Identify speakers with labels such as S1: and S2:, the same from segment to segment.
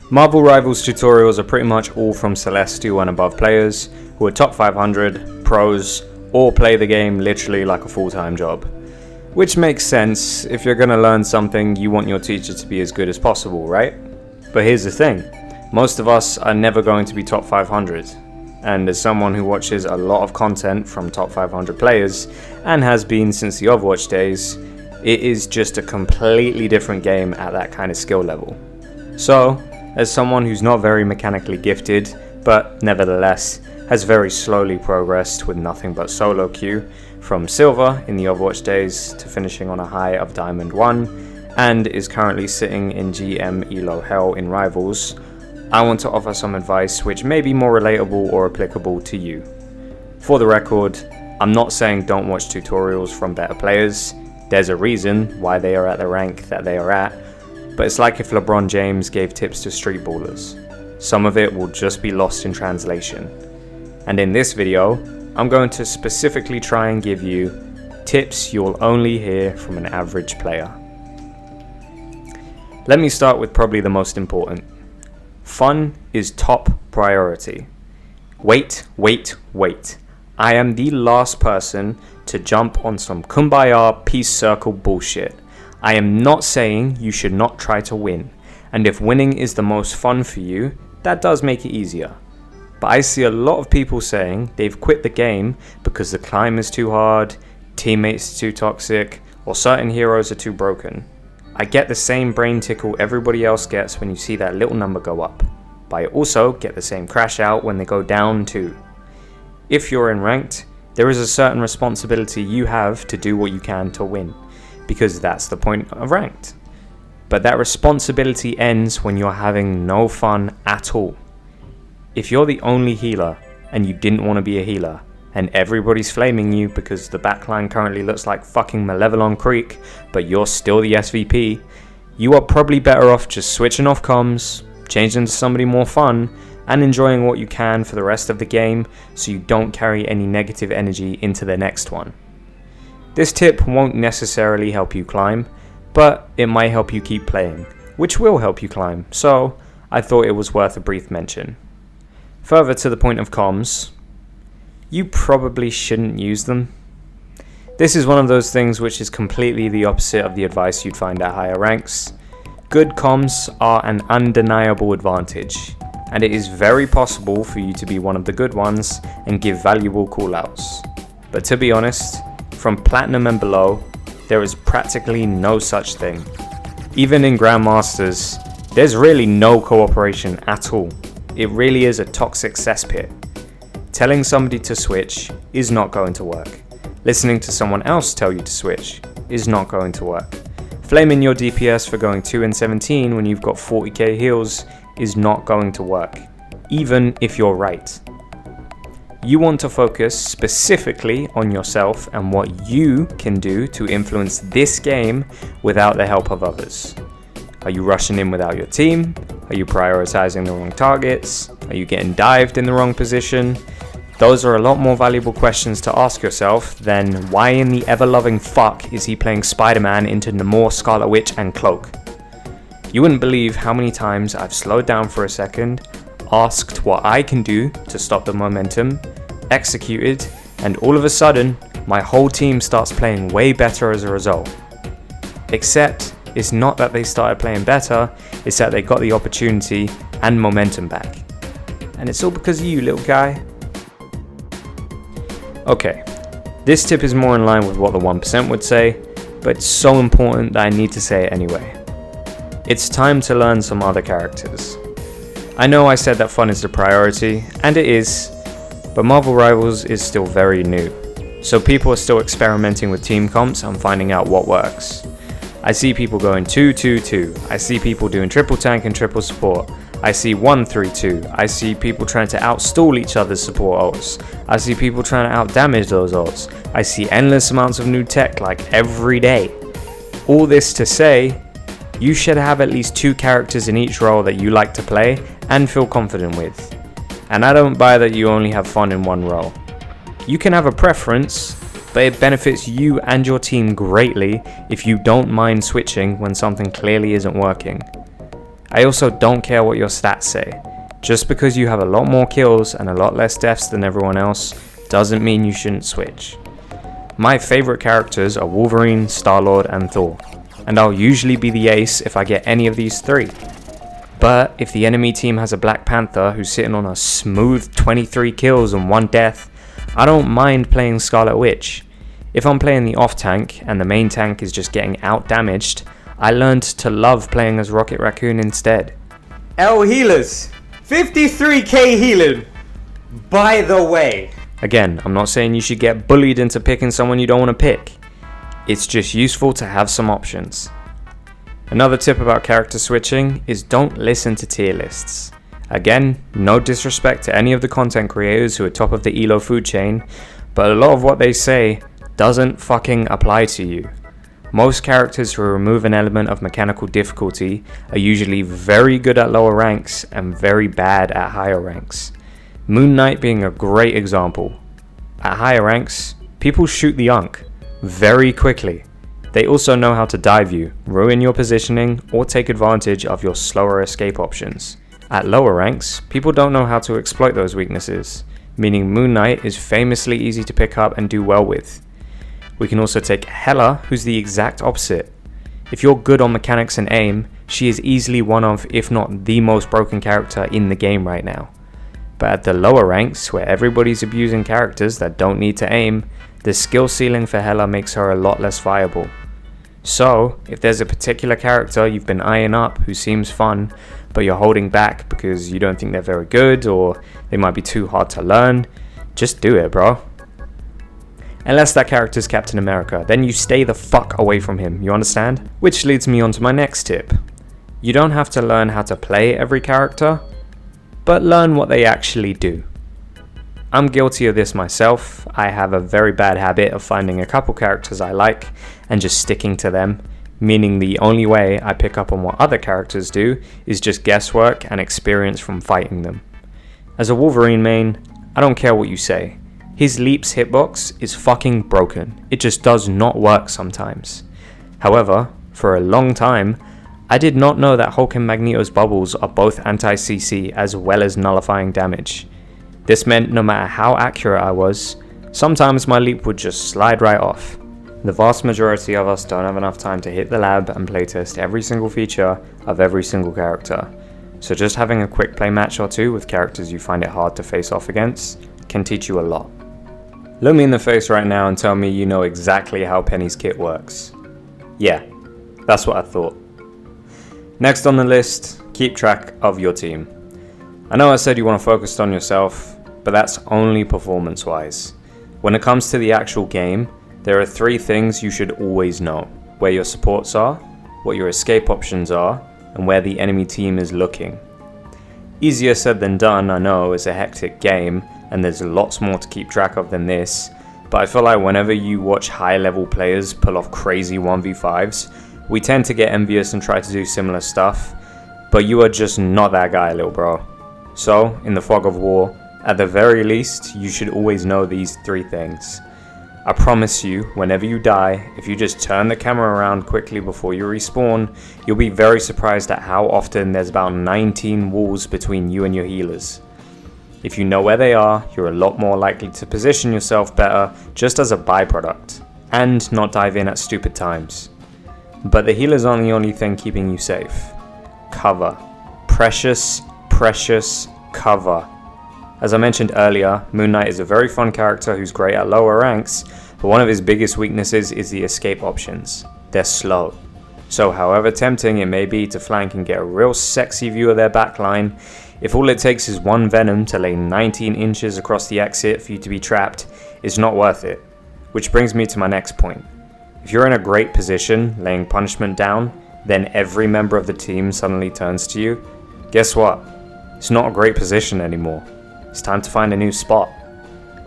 S1: Marvel Rivals tutorials are pretty much all from Celestial and above players who are top 500, pros, or play the game literally like a full-time job. Which makes sense. If you're going to learn something, you want your teacher to be as good as possible, right? But here's the thing, most of us are never going to be top 500. And as someone who watches a lot of content from top 500 players, and has been since the Overwatch days, it is just a completely different game at that kind of skill level. So, as someone who's not very mechanically gifted, but nevertheless has very slowly progressed with nothing but solo queue, from silver in the Overwatch days to finishing on a high of Diamond 1, and is currently sitting in GM Elo Hell in Rivals, I want to offer some advice which may be more relatable or applicable to you. For the record, I'm not saying don't watch tutorials from better players. There's a reason why they are at the rank that they are at, but it's like if LeBron James gave tips to street ballers. Some of it will just be lost in translation. And in this video, I'm going to specifically try and give you tips you'll only hear from an average player. Let me start with probably the most important. Fun is top priority. Wait. I am the last person to jump on some kumbaya peace circle bullshit. I am not saying you should not try to win, and if winning is the most fun for you, that does make it easier. But I see a lot of people saying they've quit the game because the climb is too hard, teammates are too toxic, or certain heroes are too broken. I get the same brain tickle everybody else gets when you see that little number go up, but I also get the same crash out when they go down too. If you're in ranked, there is a certain responsibility you have to do what you can to win, because that's the point of ranked. But that responsibility ends when you're having no fun at all. If you're the only healer and you didn't want to be a healer, and everybody's flaming you because the backline currently looks like fucking Malevelon Creek, but you're still the SVP, you are probably better off just switching off comms, changing to somebody more fun, and enjoying what you can for the rest of the game so you don't carry any negative energy into the next one. This tip won't necessarily help you climb, but it might help you keep playing, which will help you climb, so I thought it was worth a brief mention. Further to the point of comms, you probably shouldn't use them. This is one of those things which is completely the opposite of the advice you'd find at higher ranks. Good comms are an undeniable advantage, and it is very possible for you to be one of the good ones and give valuable callouts. But to be honest, from Platinum and below, there is practically no such thing. Even in Grandmasters, there's really no cooperation at all. It really is a toxic cesspit. Telling somebody to switch is not going to work. Listening to someone else tell you to switch is not going to work. Flaming your DPS for going 2 and 17 when you've got 40k heals is not going to work, even if you're right. You want to focus specifically on yourself and what you can do to influence this game without the help of others. Are you rushing in without your team? Are you prioritizing the wrong targets? Are you getting dived in the wrong position? Those are a lot more valuable questions to ask yourself than why in the ever-loving fuck is he playing Spider-Man into Namor, Scarlet Witch and Cloak? You wouldn't believe how many times I've slowed down for a second, asked what I can do to stop the momentum, executed, and all of a sudden, my whole team starts playing way better as a result. Except, it's not that they started playing better, it's that they got the opportunity and momentum back. And it's all because of you, little guy. Okay, this tip is more in line with what the 1% would say, but it's so important that I need to say it anyway. It's time to learn some other characters. I know I said that fun is the priority, and it is, but Marvel Rivals is still very new, so people are still experimenting with team comps and finding out what works. I see people going 2-2-2, I see people doing triple tank and triple support, I see 1-3-2, I see people trying to outstall each other's support ults, I see people trying to outdamage those ults, I see endless amounts of new tech like every day. All this to say, you should have at least 2 characters in each role that you like to play and feel confident with. And I don't buy that you only have fun in one role. You can have a preference, but it benefits you and your team greatly if you don't mind switching when something clearly isn't working. I also don't care what your stats say. Just because you have a lot more kills and a lot less deaths than everyone else doesn't mean you shouldn't switch. My favourite characters are Wolverine, Star-Lord and Thor, and I'll usually be the ace if I get any of these three. But if the enemy team has a Black Panther who's sitting on a smooth 23 kills and 1 death, I don't mind playing Scarlet Witch. If I'm playing the off tank and the main tank is just getting out damaged, I learned to love playing as Rocket Raccoon instead.
S2: L healers, 53k healing, by the way.
S1: Again, I'm not saying you should get bullied into picking someone you don't want to pick. It's just useful to have some options. Another tip about character switching is don't listen to tier lists. Again, no disrespect to any of the content creators who are top of the ELO food chain, but a lot of what they say doesn't fucking apply to you. Most characters who remove an element of mechanical difficulty are usually very good at lower ranks and very bad at higher ranks. Moon Knight being a great example. At higher ranks, people shoot the Unk very quickly. They also know how to dive you, ruin your positioning, or take advantage of your slower escape options. At lower ranks, people don't know how to exploit those weaknesses, meaning Moon Knight is famously easy to pick up and do well with. We can also take Hela, who's the exact opposite. If you're good on mechanics and aim, she is easily one of, if not the most broken character in the game right now. But at the lower ranks, where everybody's abusing characters that don't need to aim, the skill ceiling for Hela makes her a lot less viable. So, if there's a particular character you've been eyeing up who seems fun, but you're holding back because you don't think they're very good or they might be too hard to learn, just do it, bro. Unless that character's Captain America, then you stay the fuck away from him, you understand? Which leads me on to my next tip. You don't have to learn how to play every character, but learn what they actually do. I'm guilty of this myself. I have a very bad habit of finding a couple characters I like and just sticking to them, meaning the only way I pick up on what other characters do is just guesswork and experience from fighting them. As a Wolverine main, I don't care what you say. His leap's hitbox is fucking broken. It just does not work sometimes. However, for a long time, I did not know that Hulk and Magneto's bubbles are both anti-CC as well as nullifying damage. This meant no matter how accurate I was, sometimes my leap would just slide right off. The vast majority of us don't have enough time to hit the lab and playtest every single feature of every single character, so just having a quick play match or two with characters you find it hard to face off against can teach you a lot. Look me in the face right now and tell me you know exactly how Penny's kit works. Yeah, that's what I thought. Next on the list, keep track of your team. I know I said you want to focus on yourself, but that's only performance-wise. When it comes to the actual game, there are 3 things you should always know: where your supports are, what your escape options are, and where the enemy team is looking. Easier said than done, I know, it's a hectic game, and there's lots more to keep track of than this, but I feel like whenever you watch high-level players pull off crazy 1v5s, we tend to get envious and try to do similar stuff, but you are just not that guy, little bro. So, in the fog of war, at the very least, you should always know these 3 things. I promise you, whenever you die, if you just turn the camera around quickly before you respawn, you'll be very surprised at how often there's about 19 walls between you and your healers. If you know where they are, you're a lot more likely to position yourself better just as a byproduct, and not dive in at stupid times. But the healers aren't the only thing keeping you safe. Cover. Precious cover. As I mentioned earlier, Moon Knight is a very fun character who's great at lower ranks, but one of his biggest weaknesses is the escape options. They're slow. So however tempting it may be to flank and get a real sexy view of their backline, if all it takes is one Venom to lay 19 inches across the exit for you to be trapped, it's not worth it. Which brings me to my next point. If you're in a great position, laying punishment down, then every member of the team suddenly turns to you, guess what? It's not a great position anymore. It's time to find a new spot.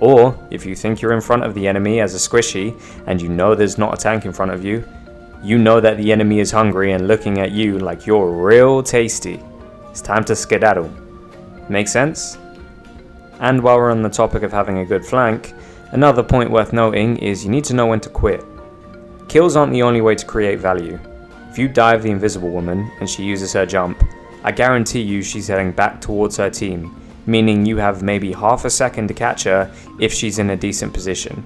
S1: Or, if you think you're in front of the enemy as a squishy, and you know there's not a tank in front of you, you know that the enemy is hungry and looking at you like you're real tasty. It's time to skedaddle. Make sense? And while we're on the topic of having a good flank, another point worth noting is you need to know when to quit. Kills aren't the only way to create value. If you dive the invisible woman and she uses her jump, I guarantee you she's heading back towards her team, meaning you have maybe half a second to catch her if she's in a decent position.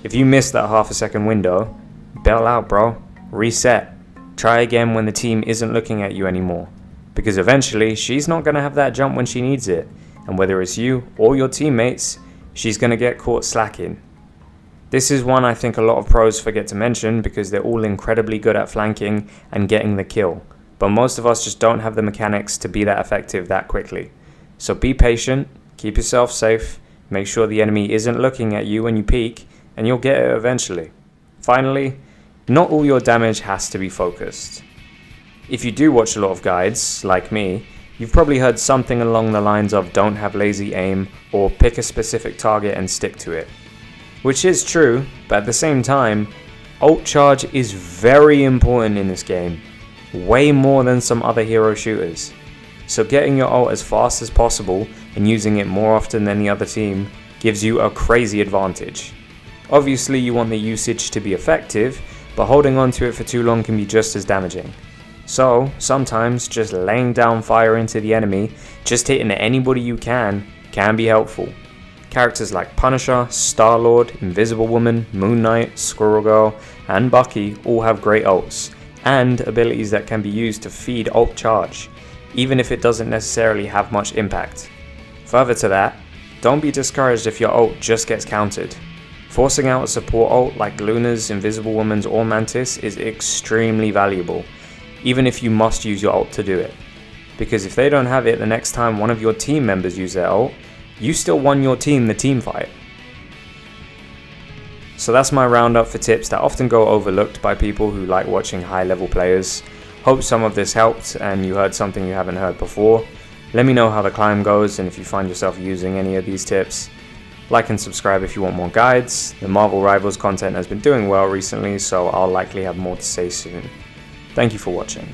S1: If you miss that half a second window, bail out, bro. Reset. Try again when the team isn't looking at you anymore, because eventually she's not going to have that jump when she needs it, and whether it's you or your teammates, she's going to get caught slacking. This is one I think a lot of pros forget to mention because they're all incredibly good at flanking and getting the kill, but most of us just don't have the mechanics to be that effective that quickly. So be patient, keep yourself safe, make sure the enemy isn't looking at you when you peek, and you'll get it eventually. Finally, not all your damage has to be focused. If you do watch a lot of guides, like me, you've probably heard something along the lines of don't have lazy aim or pick a specific target and stick to it. Which is true, but at the same time, ult charge is very important in this game, way more than some other hero shooters. So getting your ult as fast as possible and using it more often than the other team gives you a crazy advantage. Obviously you want the usage to be effective, but holding on to it for too long can be just as damaging. So sometimes just laying down fire into the enemy, just hitting anybody you can be helpful. Characters like Punisher, Star-Lord, Invisible Woman, Moon Knight, Squirrel Girl, and Bucky all have great ults, and abilities that can be used to feed ult charge, even if it doesn't necessarily have much impact. Further to that, don't be discouraged if your ult just gets countered. Forcing out a support ult like Luna's, Invisible Woman's, or Mantis is extremely valuable, even if you must use your ult to do it. Because if they don't have it the next time one of your team members use their ult, you still won your team the team fight. So that's my roundup for tips that often go overlooked by people who like watching high level players. Hope some of this helped and you heard something you haven't heard before. Let me know how the climb goes and if you find yourself using any of these tips. Like and subscribe if you want more guides. The Marvel Rivals content has been doing well recently, so I'll likely have more to say soon. Thank you for watching.